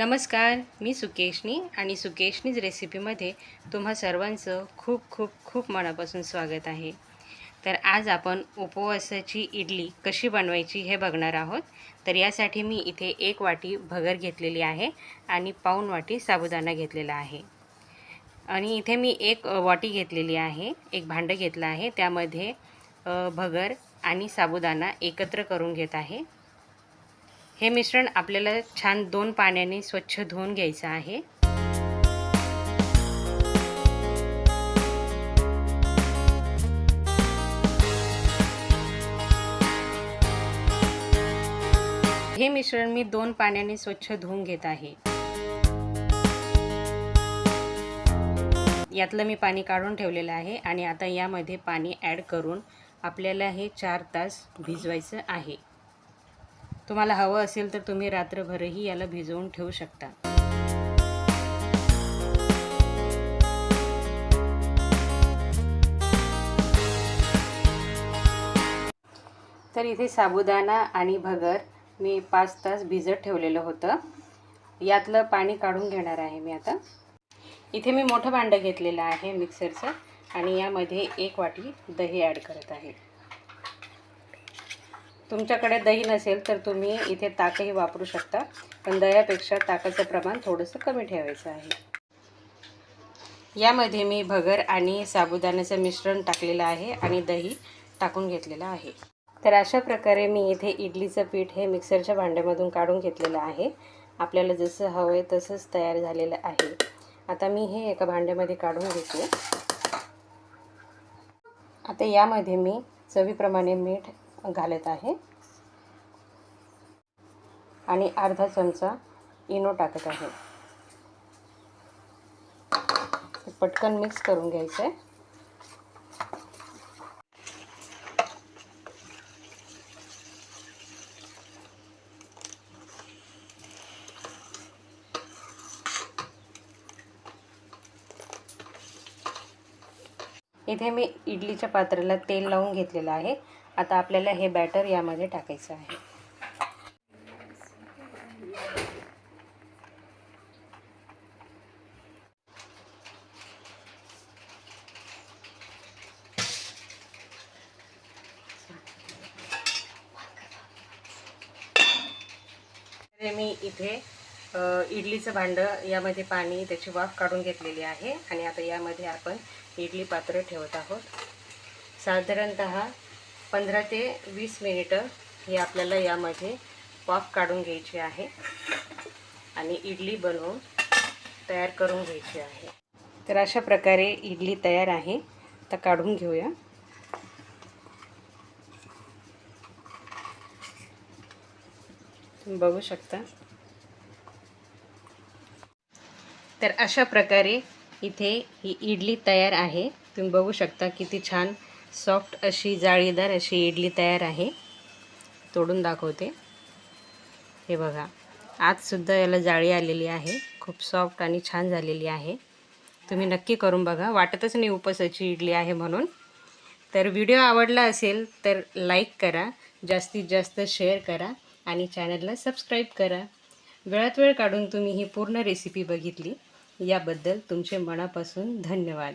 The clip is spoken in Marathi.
नमस्कार, मी सुकेशनी आणि सुकेशनीज रेसिपीमध्ये तुम्हा सर्वांचं खूप खूप खूप मनापासून स्वागत आहे। तर आज आपण उपवासाची इडली कशी बनवायची हे बघणार आहोत। तर यासाठी मी इथे 1 वाटी भगर घेतलेली आहे आणि पाऊण वाटी साबुदाणा घेतलेला आहे। आणि इथे मी 1 वाटी घेतलेली आहे, एक भांडं घेतलं आहे, त्यामध्ये भगर आणि साबुदाणा एकत्र करून घेत आहे। हे मिश्रण आपल्याला छान 2 पाण्याने स्वच्छ धुवून घ्यायचं आहे। हे मिश्रण मी 2 पाण्याने स्वच्छ धुवून घेत आहे। यातलं मी पाणी काढून ठेवलेलं आहे आणि आता यामध्ये पाणी ॲड करून आपल्याला हे 4 तास भिजवायचं आहे। तुम्हाला हवं असेल तर तुम्ही रात्रभरही याला भिजवून ठेवू शकता। तर इथे साबुदाणा आणि भगर मी 5 तास भिजत ठेवलेलं होतं। यातलं पाणी काढून घेणार आहे मी आता। इथे मी मोठं भांडं घेतलेलं आहे मिक्सरचं आणि यामध्ये 1 वाटी दही ॲड करत आहे। तुमच्याकडे दही नसेल तर तुम्ही इथे ताकही वापरू शकता, पण दह्यापेक्षा ताकाचं प्रमाण थोडंसं कमी ठेवायचं आहे। यामध्ये मी भगर आणि साबुदाण्याचं मिश्रण टाकलेलं आहे आणि दही टाकून घेतलेलं आहे। तर अशा प्रकारे मी इथे इडलीचं पीठ हे मिक्सरच्या भांड्यामधून काढून घेतलेलं आहे। आपल्याला जसं हवं आहे तसंच तयार झालेलं आहे। आता मी हे एका भांड्यामध्ये काढून घेते। आता यामध्ये मी चवीप्रमाणे मीठ घालत आहे आणि अर्धा चमचा इनो टाकत आहे। पटकन मिक्स करून घ्यायचं आहे। इथे मी इडलीच्या पात्राला तेल लावून घेतलेलं आहे। आता आपल्याला हे बॅटर यामध्ये टाकायचं आहे। मी इथे इडलीचं भांडं यामध्ये पाणी त्याची वाफ काढून घेतलेली आहे आणि आता यामध्ये आपण इडली पात्र ठेवत आहोत। साधारणतः 15 ते 20 मिनिटं हे आपल्याला यामध्ये वाफ काढून घ्यायची आहे आणि इडली बनवून तयार करून घ्यायची आहे। तर अशा प्रकारे इडली तयार आहे। आता काढून घेऊया। तुम्ही बघू शकता। तर अशा प्रकारे इथे ही इडली तयार आहे। तुम्ही बघू शकता किती छान सॉफ्ट अशी जाळीदार अशी इडली तयार आहे। तोडून दाखवते। हे बघा, आजसुद्धा याला जाळी आलेली आहे। खूप सॉफ्ट आणि छान झालेली आहे। तुम्ही नक्की करून बघा, वाटतच नाही उपवासाची इडली आहे म्हणून। तर व्हिडिओ आवडला असेल तर लाईक करा, जास्तीत जास्त शेअर करा आणि चॅनलला सबस्क्राईब करा। वेळात वेळ काढून तुम्ही ही पूर्ण रेसिपी बघितली याबद्दल तुमचे मनापासून धन्यवाद।